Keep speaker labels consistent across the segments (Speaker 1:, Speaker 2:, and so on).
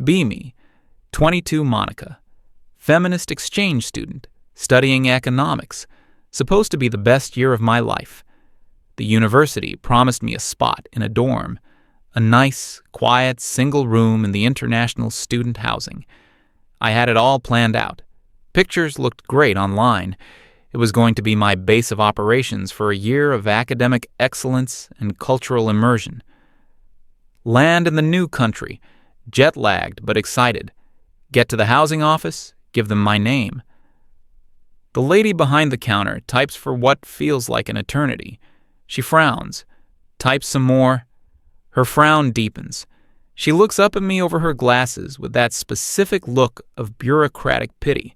Speaker 1: Be me, 22 Monica, feminist exchange student, studying economics, supposed to be the best year of my life. The university promised me a spot in a dorm, a nice, quiet, single room in the international student housing. I had it all planned out. Pictures looked great online. It was going to be my base of operations for a year of academic excellence and cultural immersion. Land in the new country, jet-lagged but excited. Get to the housing office, give them my name. The lady behind the counter types for what feels like an eternity. She frowns, types some more. Her frown deepens. She looks up at me over her glasses with that specific look of bureaucratic pity.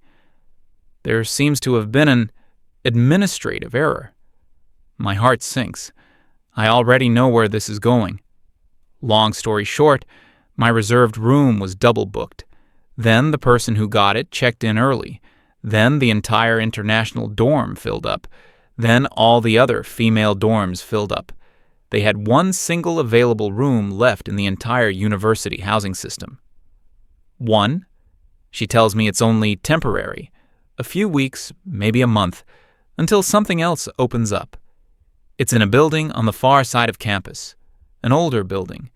Speaker 1: There seems to have been an administrative error. My heart sinks. I already know where this is going. Long story short, my reserved room was double booked. Then the person who got it checked in early. Then the entire international dorm filled up. Then all the other female dorms filled up. They had one single available room left in the entire university housing system. One? She tells me it's only temporary. A few weeks, maybe a month, until something else opens up. It's in a building on the far side of campus. An older building.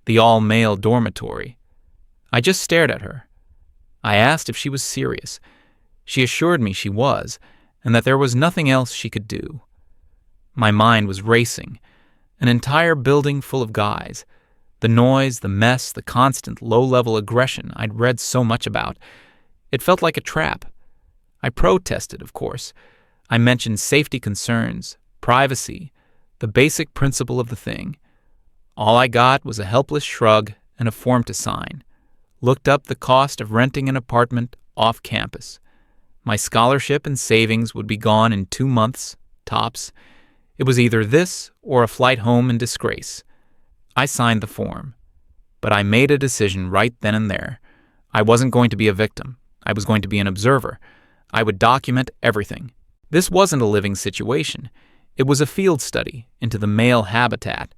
Speaker 1: The all-male dormitory. I just stared at her. I asked if she was serious. She assured me she was, and that there was nothing else she could do. My mind was racing. An entire building full of guys. The noise, the mess, the constant low-level aggression I'd read so much about. It felt like a trap. I protested, of course. I mentioned safety concerns, privacy, the basic principle of the thing. All I got was a helpless shrug and a form to sign. Looked up the cost of renting an apartment off campus. My scholarship and savings would be gone in 2 months, tops. It was either this or a flight home in disgrace. I signed the form. But I made a decision right then and there. I wasn't going to be a victim. I was going to be an observer. I would document everything. This wasn't a living situation. It was a field study into the male habitat.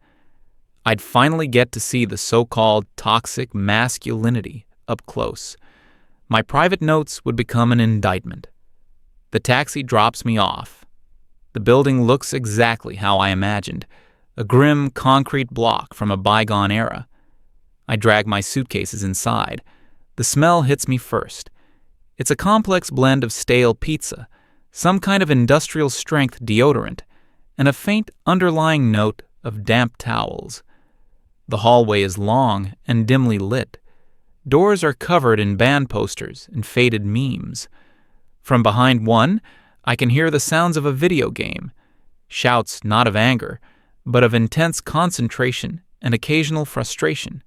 Speaker 1: I'd finally get to see the so-called toxic masculinity up close. My private notes would become an indictment. The taxi drops me off. The building looks exactly how I imagined, a grim concrete block from a bygone era. I drag my suitcases inside. The smell hits me first. It's a complex blend of stale pizza, some kind of industrial-strength deodorant, and a faint underlying note of damp towels. The hallway is long and dimly lit. Doors are covered in band posters and faded memes. From behind one, I can hear the sounds of a video game, shouts not of anger, but of intense concentration and occasional frustration.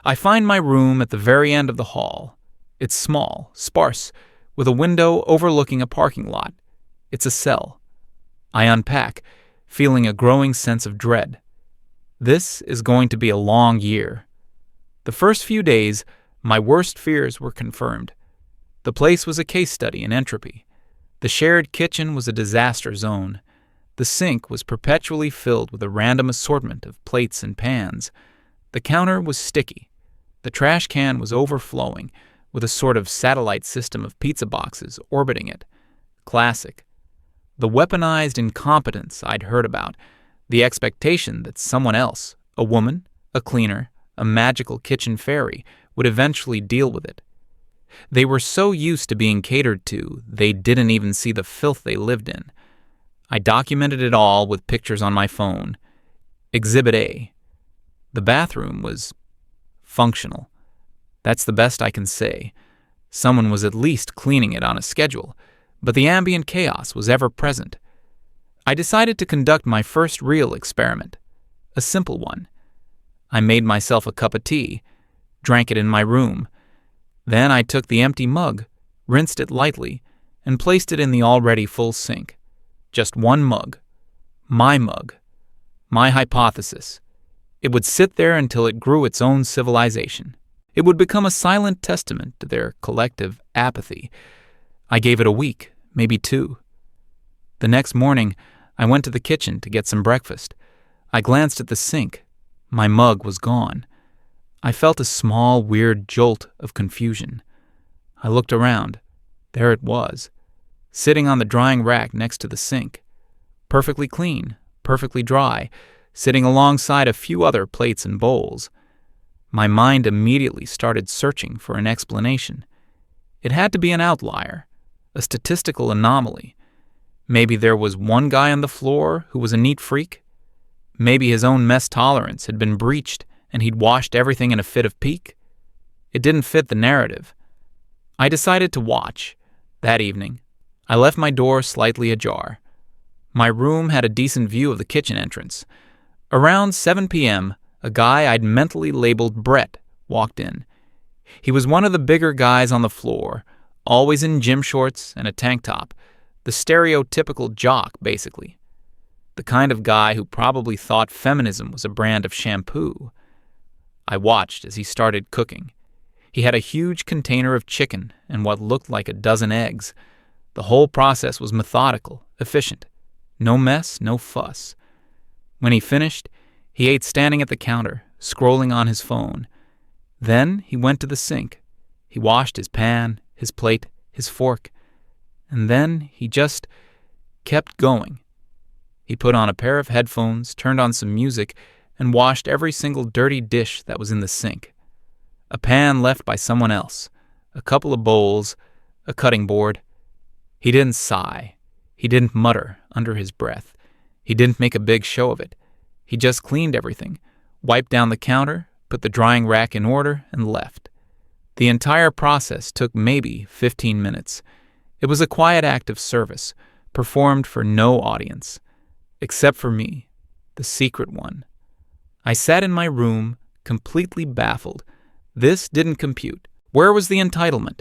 Speaker 1: I find my room at the very end of the hall. It's small, sparse, with a window overlooking a parking lot. It's a cell. I unpack, feeling a growing sense of dread. This is going to be a long year. The first few days, my worst fears were confirmed. The place was a case study in entropy. The shared kitchen was a disaster zone. The sink was perpetually filled with a random assortment of plates and pans. The counter was sticky. The trash can was overflowing, with a sort of satellite system of pizza boxes orbiting it. Classic. The weaponized incompetence I'd heard about, the expectation that someone else, a woman, a cleaner, a magical kitchen fairy, would eventually deal with it. They were so used to being catered to, they didn't even see the filth they lived in. I documented it all with pictures on my phone. Exhibit A. The bathroom was functional. That's the best I can say. Someone was at least cleaning it on a schedule, but the ambient chaos was ever present. I decided to conduct my first real experiment, a simple one. I made myself a cup of tea, drank it in my room. Then I took the empty mug, rinsed it lightly, and placed it in the already full sink. Just one mug. My mug. My hypothesis. It would sit there until it grew its own civilization. It would become a silent testament to their collective apathy. I gave it a week, maybe 2. The next morning, I went to the kitchen to get some breakfast. I glanced at the sink. My mug was gone. I felt a small, weird jolt of confusion. I looked around. There it was, sitting on the drying rack next to the sink. Perfectly clean, perfectly dry, sitting alongside a few other plates and bowls. My mind immediately started searching for an explanation. It had to be an outlier, a statistical anomaly. Maybe there was one guy on the floor who was a neat freak. Maybe his own mess tolerance had been breached and he'd washed everything in a fit of pique. It didn't fit the narrative. I decided to watch. That evening, I left my door slightly ajar. My room had a decent view of the kitchen entrance. Around 7 p.m., a guy I'd mentally labeled Brett walked in. He was one of the bigger guys on the floor, always in gym shorts and a tank top, the stereotypical jock, basically. The kind of guy who probably thought feminism was a brand of shampoo. I watched as he started cooking. He had a huge container of chicken and what looked like a dozen eggs. The whole process was methodical, efficient. No mess, no fuss. When he finished, he ate standing at the counter, scrolling on his phone. Then he went to the sink. He washed his pan, his plate, his fork. And then he just kept going. He put on a pair of headphones, turned on some music, and washed every single dirty dish that was in the sink. A pan left by someone else, a couple of bowls, a cutting board. He didn't sigh. He didn't mutter under his breath. He didn't make a big show of it. He just cleaned everything, wiped down the counter, put the drying rack in order, and left. The entire process took maybe 15 minutes. It was a quiet act of service, performed for no audience, except for me, the secret one. I sat in my room, completely baffled. This didn't compute. Where was the entitlement?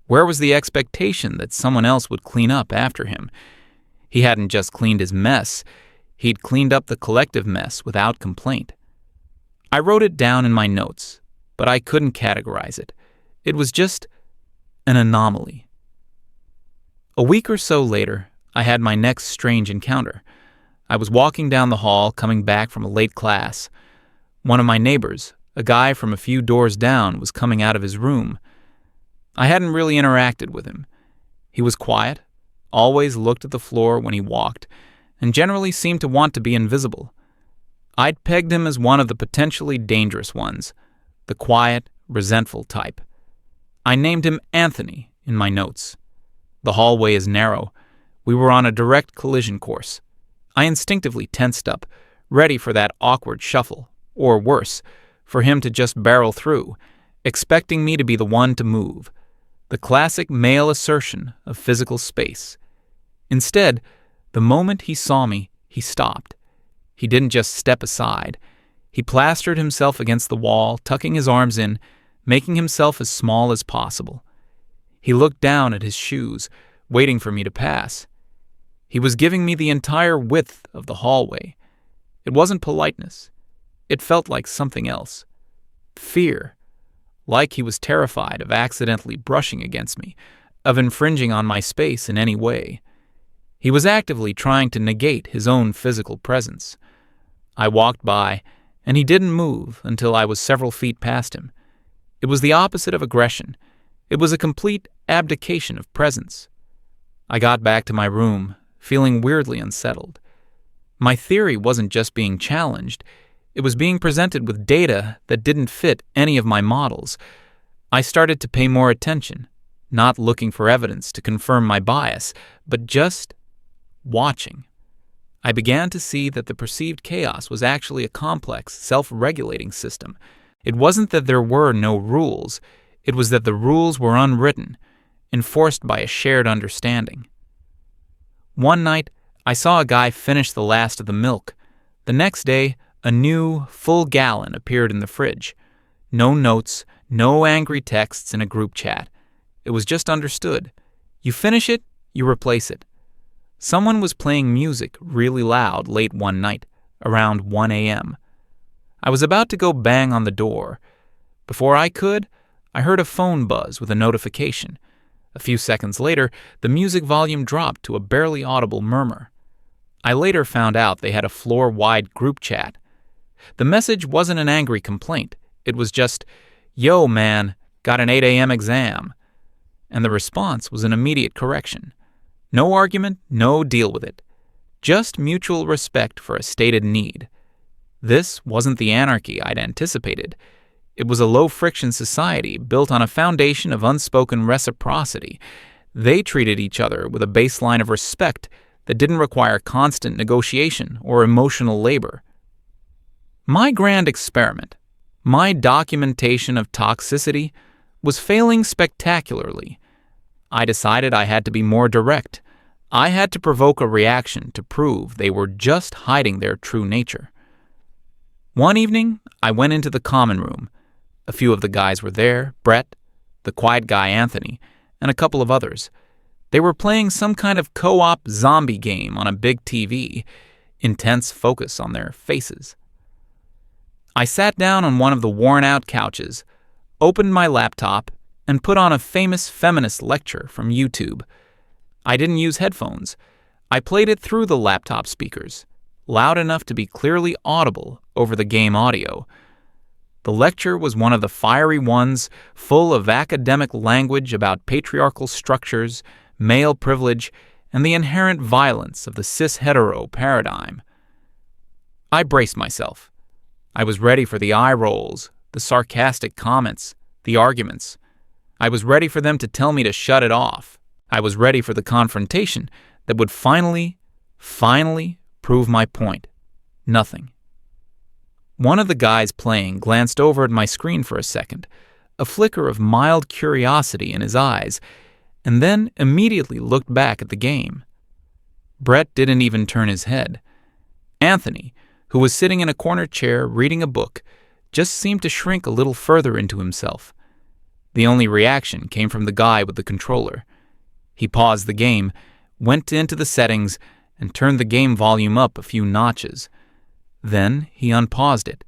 Speaker 1: Where was the expectation that someone else would clean up after him? He hadn't just cleaned his mess. He'd cleaned up the collective mess without complaint. I wrote it down in my notes, but I couldn't categorize it. It was just an anomaly. A week or so later, I had my next strange encounter. I was walking down the hall coming back from a late class. One of my neighbors, a guy from a few doors down, was coming out of his room. I hadn't really interacted with him. He was quiet, always looked at the floor when he walked, and generally seemed to want to be invisible. I'd pegged him as one of the potentially dangerous ones, the quiet, resentful type. I named him Anthony in my notes. The hallway is narrow. We were on a direct collision course. I instinctively tensed up, ready for that awkward shuffle, or worse, for him to just barrel through, expecting me to be the one to move. The classic male assertion of physical space. Instead, the moment he saw me, he stopped. He didn't just step aside. He plastered himself against the wall, tucking his arms in, making himself as small as possible. He looked down at his shoes, waiting for me to pass. He was giving me the entire width of the hallway. It wasn't politeness. It felt like something else. Fear. Like he was terrified of accidentally brushing against me, of infringing on my space in any way. He was actively trying to negate his own physical presence. I walked by, and he didn't move until I was several feet past him. It was the opposite of aggression. It was a complete abdication of presence. I got back to my room, feeling weirdly unsettled. My theory wasn't just being challenged. It was being presented with data that didn't fit any of my models. I started to pay more attention, not looking for evidence to confirm my bias, but just watching. I began to see that the perceived chaos was actually a complex, self-regulating system. It wasn't that there were no rules. It was that the rules were unwritten, enforced by a shared understanding. One night, I saw a guy finish the last of the milk. The next day, a new, full gallon appeared in the fridge. No notes, no angry texts in a group chat. It was just understood. You finish it, you replace it. Someone was playing music really loud late one night, around 1 a.m. I was about to go bang on the door. Before I could, I heard a phone buzz with a notification. A few seconds later, the music volume dropped to a barely audible murmur. I later found out they had a floor-wide group chat. The message wasn't an angry complaint. It was just, "Yo, man, got an 8 a.m. exam." And the response was an immediate correction. No argument, no deal with it. Just mutual respect for a stated need. This wasn't the anarchy I'd anticipated. It was a low-friction society built on a foundation of unspoken reciprocity. They treated each other with a baseline of respect that didn't require constant negotiation or emotional labor. My grand experiment, my documentation of toxicity, was failing spectacularly. I decided I had to be more direct. I had to provoke a reaction to prove they were just hiding their true nature. One evening, I went into the common room. A few of the guys were there, Brett, the quiet guy Anthony, and a couple of others. They were playing some kind of co-op zombie game on a big TV, intense focus on their faces. I sat down on one of the worn-out couches, opened my laptop, and put on a famous feminist lecture from YouTube. I didn't use headphones. I played it through the laptop speakers, loud enough to be clearly audible over the game audio. The lecture was one of the fiery ones, full of academic language about patriarchal structures, male privilege, and the inherent violence of the cis-hetero paradigm. I braced myself. I was ready for the eye rolls, the sarcastic comments, the arguments. I was ready for them to tell me to shut it off. I was ready for the confrontation that would finally prove my point. Nothing. One of the guys playing glanced over at my screen for a second, a flicker of mild curiosity in his eyes, and then immediately looked back at the game. Brett didn't even turn his head. Anthony, who was sitting in a corner chair reading a book, just seemed to shrink a little further into himself. The only reaction came from the guy with the controller. He paused the game, went into the settings, and turned the game volume up a few notches. Then he unpaused it.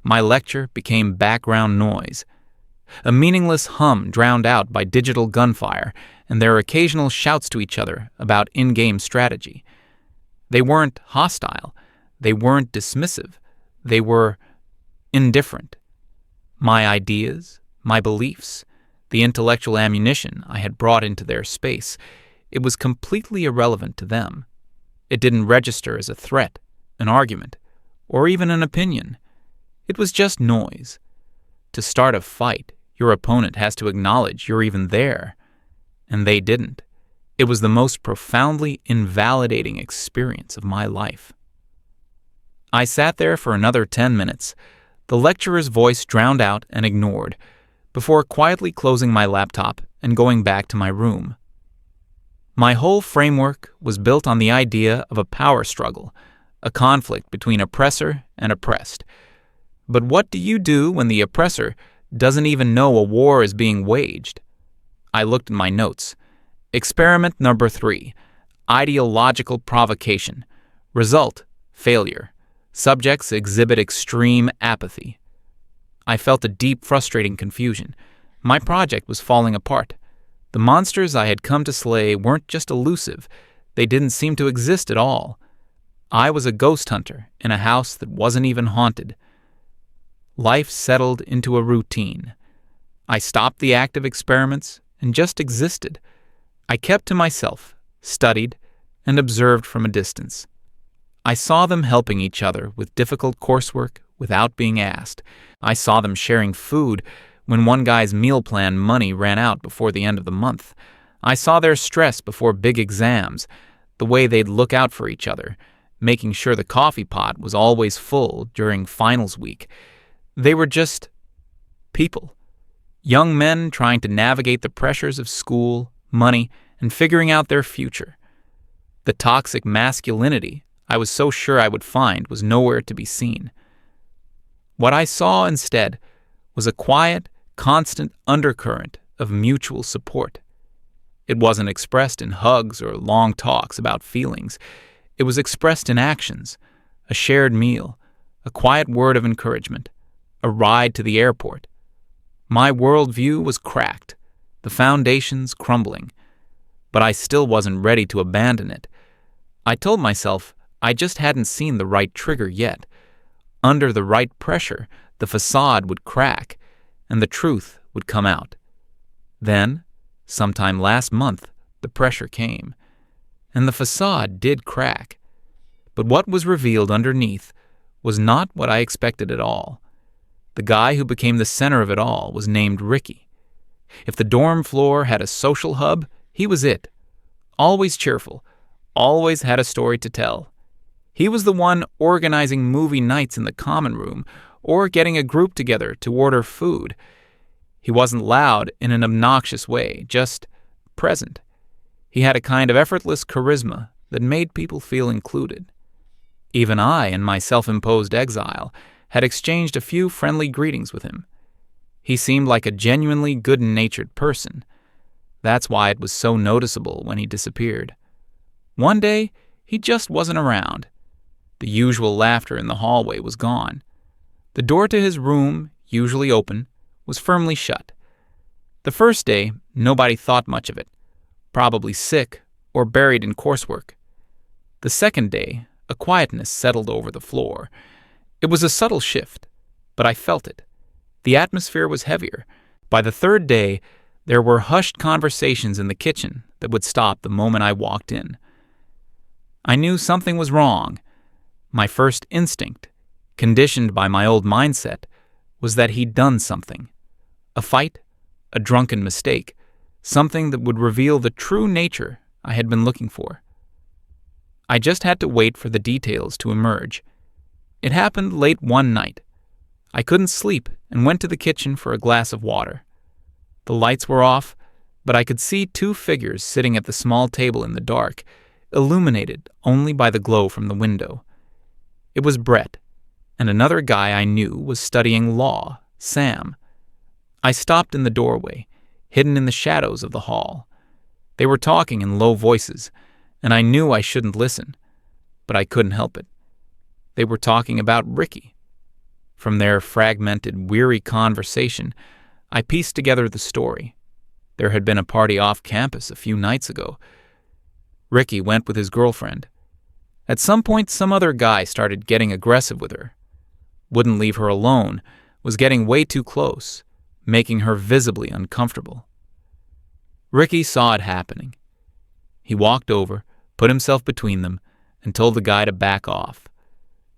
Speaker 1: My lecture became background noise, a meaningless hum drowned out by digital gunfire and their occasional shouts to each other about in-game strategy. They weren't hostile. They weren't dismissive. They were indifferent. My ideas, my beliefs, the intellectual ammunition I had brought into their space, it was completely irrelevant to them. It didn't register as a threat, an argument, or even an opinion. It was just noise. To start a fight, your opponent has to acknowledge you're even there. And they didn't. It was the most profoundly invalidating experience of my life. I sat there for another 10 minutes, the lecturer's voice drowned out and ignored, before quietly closing my laptop and going back to my room. My whole framework was built on the idea of a power struggle, a conflict between oppressor and oppressed. But what do you do when the oppressor doesn't even know a war is being waged? I looked at my notes. Experiment number 3, ideological provocation. Result, failure. Subjects exhibit extreme apathy. I felt a deep, frustrating confusion. My project was falling apart. The monsters I had come to slay weren't just elusive. They didn't seem to exist at all. I was a ghost hunter in a house that wasn't even haunted. Life settled into a routine. I stopped the active experiments and just existed. I kept to myself, studied, and observed from a distance. I saw them helping each other with difficult coursework without being asked. I saw them sharing food when one guy's meal plan money ran out before the end of the month. I saw their stress before big exams, the way they'd look out for each other, making sure the coffee pot was always full during finals week. They were just people. Young men trying to navigate the pressures of school, money, and figuring out their future. The toxic masculinity I was so sure I would find was nowhere to be seen. What I saw instead was a quiet, constant undercurrent of mutual support. It wasn't expressed in hugs or long talks about feelings. It was expressed in actions, a shared meal, a quiet word of encouragement, a ride to the airport. My worldview was cracked, the foundations crumbling, but I still wasn't ready to abandon it. I told myself I just hadn't seen the right trigger yet. Under the right pressure, the facade would crack and the truth would come out. Then, sometime last month, the pressure came, and the facade did crack. But what was revealed underneath was not what I expected at all. The guy who became the center of it all was named Ricky. If the dorm floor had a social hub, he was it. Always cheerful, always had a story to tell. He was the one organizing movie nights in the common room or getting a group together to order food. He wasn't loud in an obnoxious way, just present. He had a kind of effortless charisma that made people feel included. Even I, in my self-imposed exile, had exchanged a few friendly greetings with him. He seemed like a genuinely good-natured person. That's why it was so noticeable when he disappeared. One day, he just wasn't around. The usual laughter in the hallway was gone. The door to his room, usually open, was firmly shut. The first day, nobody thought much of it, probably sick or buried in coursework. The second day, a quietness settled over the floor. It was a subtle shift, but I felt it. The atmosphere was heavier. By the third day, there were hushed conversations in the kitchen that would stop the moment I walked in. I knew something was wrong. My first instinct, conditioned by my old mindset, was that he'd done something. A fight, a drunken mistake, something that would reveal the true nature I had been looking for. I just had to wait for the details to emerge. It happened late one night. I couldn't sleep and went to the kitchen for a glass of water. The lights were off, but I could see two figures sitting at the small table in the dark, illuminated only by the glow from the window. It was Brett, and another guy I knew was studying law, Sam. I stopped in the doorway, hidden in the shadows of the hall. They were talking in low voices, and I knew I shouldn't listen, but I couldn't help it. They were talking about Ricky. From their fragmented, weary conversation, I pieced together the story. There had been a party off campus a few nights ago. Ricky went with his girlfriend. At some point, some other guy started getting aggressive with her. Wouldn't leave her alone, was getting way too close, making her visibly uncomfortable. Ricky saw it happening. He walked over, put himself between them, and told the guy to back off.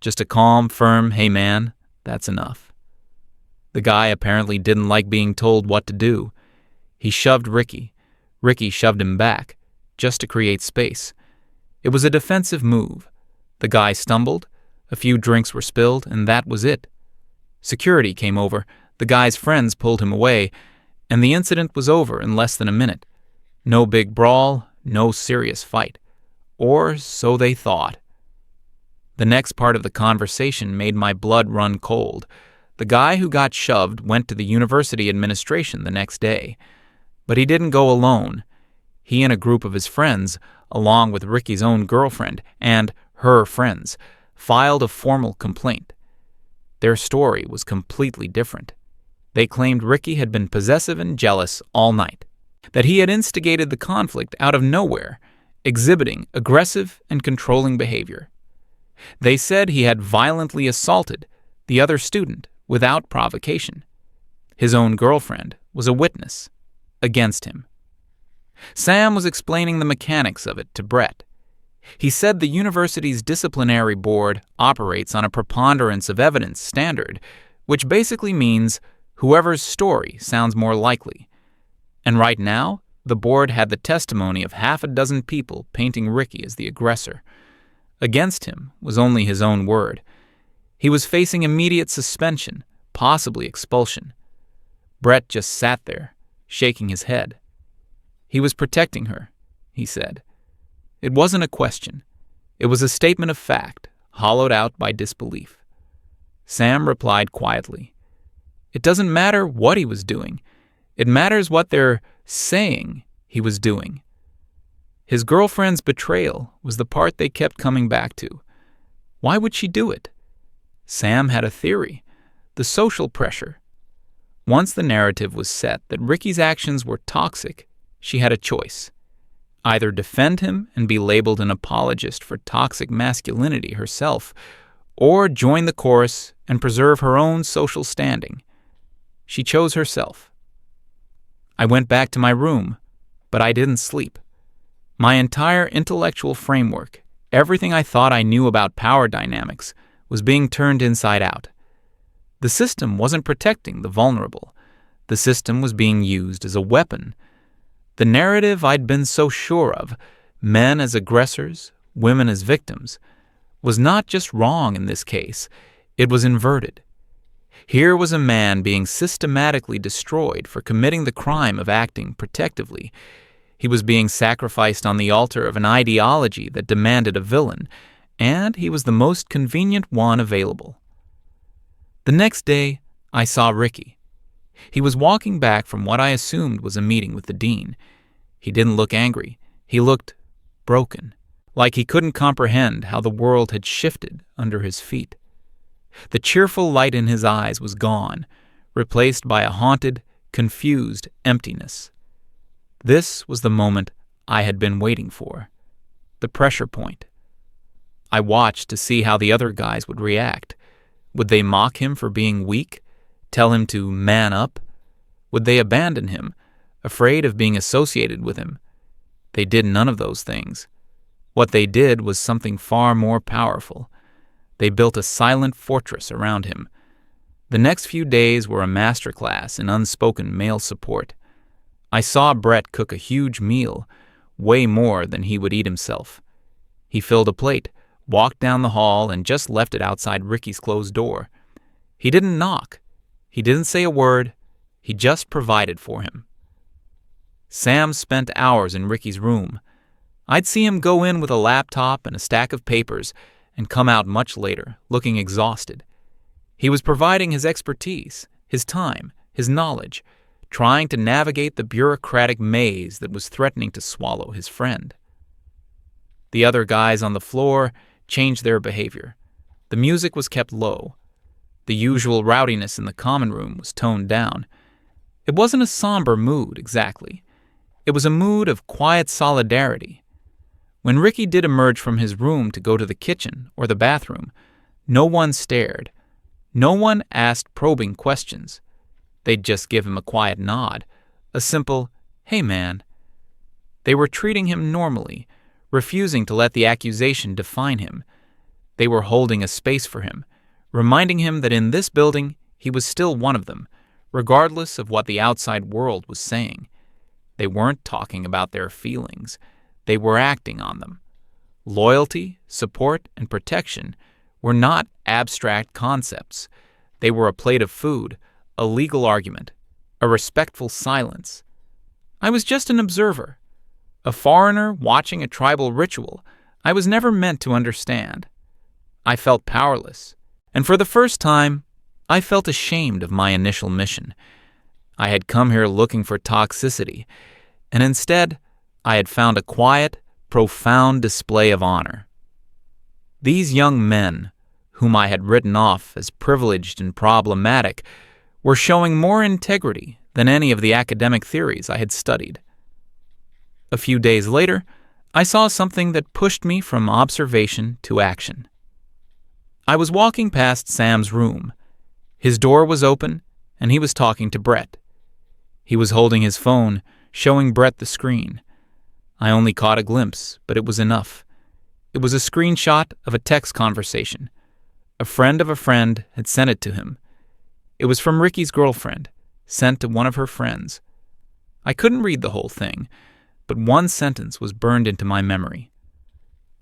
Speaker 1: Just a calm, firm, "Hey man, that's enough." The guy apparently didn't like being told what to do. He shoved Ricky. Ricky shoved him back, just to create space. It was a defensive move. The guy stumbled, a few drinks were spilled, and that was it. Security came over, the guy's friends pulled him away, and the incident was over in less than a minute. No big brawl, no serious fight. Or so they thought. The next part of the conversation made my blood run cold. The guy who got shoved went to the university administration the next day. But he didn't go alone. He and a group of his friends, along with Ricky's own girlfriend and her friends, filed a formal complaint. Their story was completely different. They claimed Ricky had been possessive and jealous all night, that he had instigated the conflict out of nowhere, exhibiting aggressive and controlling behavior. They said he had violently assaulted the other student without provocation. His own girlfriend was a witness against him. Sam was explaining the mechanics of it to Brett. He said the university's disciplinary board operates on a preponderance of evidence standard, which basically means whoever's story sounds more likely. And right now, the board had the testimony of half a dozen people painting Ricky as the aggressor. Against him was only his own word. He was facing immediate suspension, possibly expulsion. Brett just sat there, shaking his head. He was protecting her, he said. It wasn't a question. It was a statement of fact, hollowed out by disbelief. Sam replied quietly. It doesn't matter what he was doing. It matters what they're saying he was doing. His girlfriend's betrayal was the part they kept coming back to. Why would she do it? Sam had a theory. The social pressure. Once the narrative was set that Ricky's actions were toxic, she had a choice. Either defend him and be labeled an apologist for toxic masculinity herself, or join the chorus and preserve her own social standing. She chose herself. I went back to my room, but I didn't sleep. My entire intellectual framework, everything I thought I knew about power dynamics, was being turned inside out. The system wasn't protecting the vulnerable. The system was being used as a weapon. The narrative I'd been so sure of, men as aggressors, women as victims, was not just wrong in this case, it was inverted. Here was a man being systematically destroyed for committing the crime of acting protectively. He was being sacrificed on the altar of an ideology that demanded a villain, and he was the most convenient one available. The next day, I saw Ricky. He was walking back from what I assumed was a meeting with the dean. He didn't look angry. He looked broken, like he couldn't comprehend how the world had shifted under his feet. The cheerful light in his eyes was gone, replaced by a haunted, confused emptiness. This was the moment I had been waiting for, the pressure point. I watched to see how the other guys would react. Would they mock him for being weak, tell him to man up? Would they abandon him, afraid of being associated with him? They did none of those things. What they did was something far more powerful. They built a silent fortress around him. The next few days were a masterclass in unspoken male support. I saw Brett cook a huge meal, way more than he would eat himself. He filled a plate, walked down the hall, and just left it outside Ricky's closed door. He didn't knock. He didn't say a word. He just provided for him. Sam spent hours in Ricky's room. I'd see him go in with a laptop and a stack of papers and come out much later, looking exhausted. He was providing his expertise, his time, his knowledge, trying to navigate the bureaucratic maze that was threatening to swallow his friend. The other guys on the floor changed their behavior. The music was kept low. The usual rowdiness in the common room was toned down. It wasn't a somber mood, exactly. It was a mood of quiet solidarity. When Ricky did emerge from his room to go to the kitchen or the bathroom, no one stared. No one asked probing questions. They'd just give him a quiet nod, a simple, "Hey man." They were treating him normally, refusing to let the accusation define him. They were holding a space for him, reminding him that in this building he was still one of them, regardless of what the outside world was saying. They weren't talking about their feelings. They were acting on them. Loyalty, support, and protection were not abstract concepts. They were a plate of food, a legal argument, a respectful silence. I was just an observer, a foreigner watching a tribal ritual I was never meant to understand. I felt powerless, and for the first time, I felt ashamed of my initial mission. I had come here looking for toxicity, and instead, I had found a quiet, profound display of honor. These young men, whom I had written off as privileged and problematic, were showing more integrity than any of the academic theories I had studied. A few days later, I saw something that pushed me from observation to action. I was walking past Sam's room. His door was open, and he was talking to Brett. He was holding his phone, showing Brett the screen. I only caught a glimpse, but it was enough. It was a screenshot of a text conversation. A friend of a friend had sent it to him. It was from Ricky's girlfriend, sent to one of her friends. I couldn't read the whole thing, but one sentence was burned into my memory.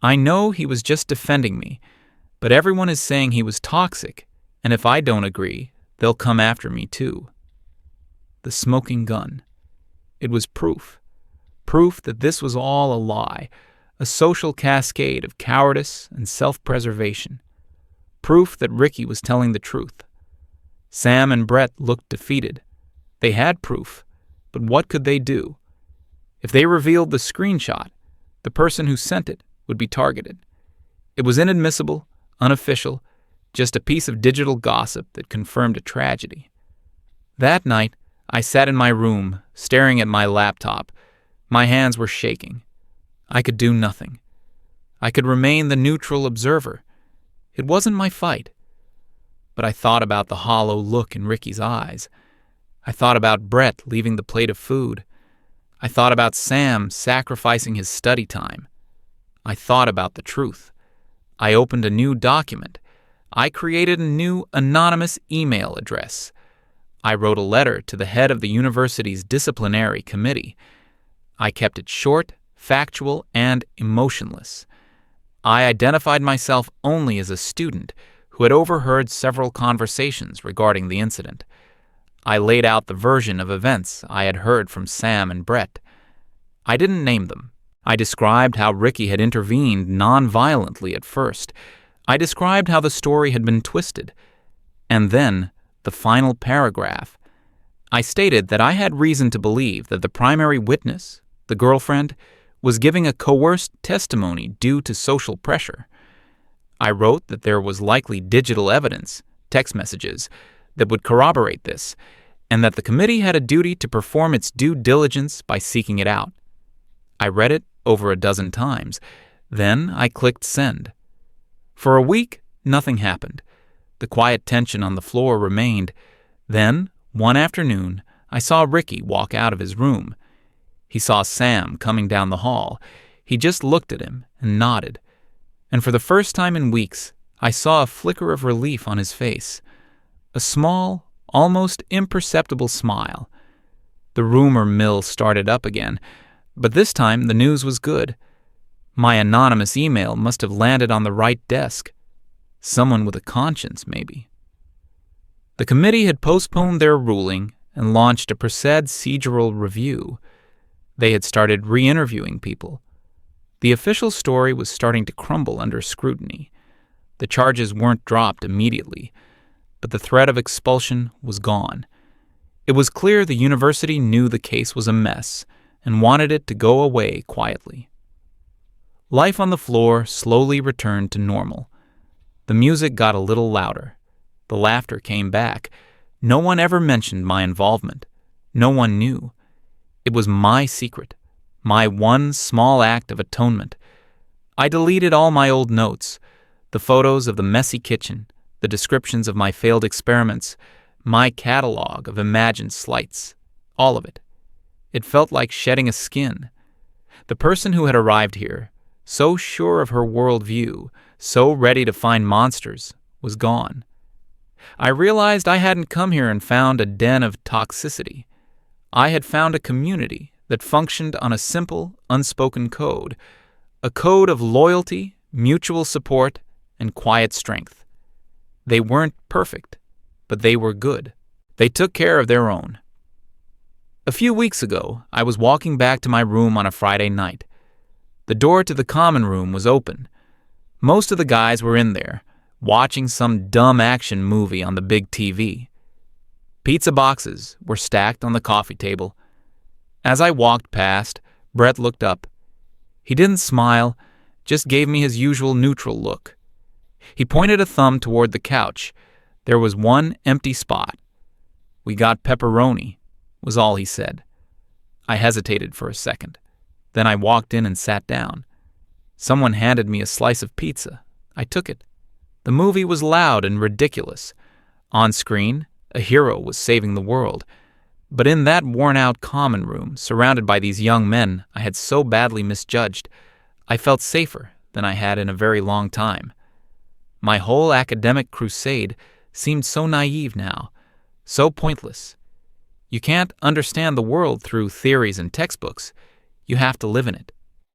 Speaker 1: I know he was just defending me, but everyone is saying he was toxic, and if I don't agree, they'll come after me too. The smoking gun. It was proof. Proof that this was all a lie, a social cascade of cowardice and self-preservation. Proof that Ricky was telling the truth. Sam and Brett looked defeated. They had proof, but what could they do? If they revealed the screenshot, the person who sent it would be targeted. It was inadmissible, unofficial, just a piece of digital gossip that confirmed a tragedy. That night, I sat in my room, staring at my laptop. My hands were shaking. I could do nothing. I could remain the neutral observer. It wasn't my fight. but I thought about the hollow look in Ricky's eyes. I thought about Brett leaving the plate of food. I thought about Sam sacrificing his study time. I thought about the truth. I opened a new document. I created a new anonymous email address. I wrote a letter to the head of the university's disciplinary committee. I kept it short, factual, and emotionless. I identified myself only as a student who had overheard several conversations regarding the incident. I laid out the version of events I had heard from Sam and Brett. I didn't name them. I described how Ricky had intervened non-violently at first. I described how the story had been twisted. And then, the final paragraph. I stated that I had reason to believe that the primary witness, the girlfriend, was giving a coerced testimony due to social pressure. I wrote that there was likely digital evidence, text messages, that would corroborate this, and that the committee had a duty to perform its due diligence by seeking it out. I read it over a dozen times. Then I clicked send. For a week, nothing happened. The quiet tension on the floor remained. Then, one afternoon, I saw Ricky walk out of his room. He saw Sam coming down the hall. He just looked at him and nodded. And for the first time in weeks, I saw a flicker of relief on his face. A small, almost imperceptible smile. The rumor mill started up again, but this time the news was good. My anonymous email must have landed on the right desk. Someone with a conscience, maybe. The committee had postponed their ruling and launched a procedural review. They had started re-interviewing people. The official story was starting to crumble under scrutiny. The charges weren't dropped immediately, but the threat of expulsion was gone. It was clear the university knew the case was a mess and wanted it to go away quietly. Life on the floor slowly returned to normal. The music got a little louder. The laughter came back. No one ever mentioned my involvement. No one knew. It was my secret, my one small act of atonement. I deleted all my old notes, the photos of the messy kitchen, the descriptions of my failed experiments, my catalog of imagined slights, all of it. It felt like shedding a skin. The person who had arrived here, so sure of her worldview, so ready to find monsters, was gone. I realized I hadn't come here and found a den of toxicity. I had found a community that functioned on a simple, unspoken code, a code of loyalty, mutual support, and quiet strength. They weren't perfect, but they were good. They took care of their own. A few weeks ago, I was walking back to my room on a Friday night. The door to the common room was open. Most of the guys were in there, watching some dumb action movie on the big TV. Pizza boxes were stacked on the coffee table. As I walked past, Brett looked up. He didn't smile, just gave me his usual neutral look. He pointed a thumb toward the couch. There was one empty spot. "We got pepperoni," was all he said. I hesitated for a second. Then I walked in and sat down. Someone handed me a slice of pizza. I took it. The movie was loud and ridiculous. On screen, a hero was saving the world. But in that worn-out common room, surrounded by these young men I had so badly misjudged, I felt safer than I had in a very long time. My whole academic crusade seemed so naive now, so pointless. You can't understand the world through theories and textbooks. You have to live in it.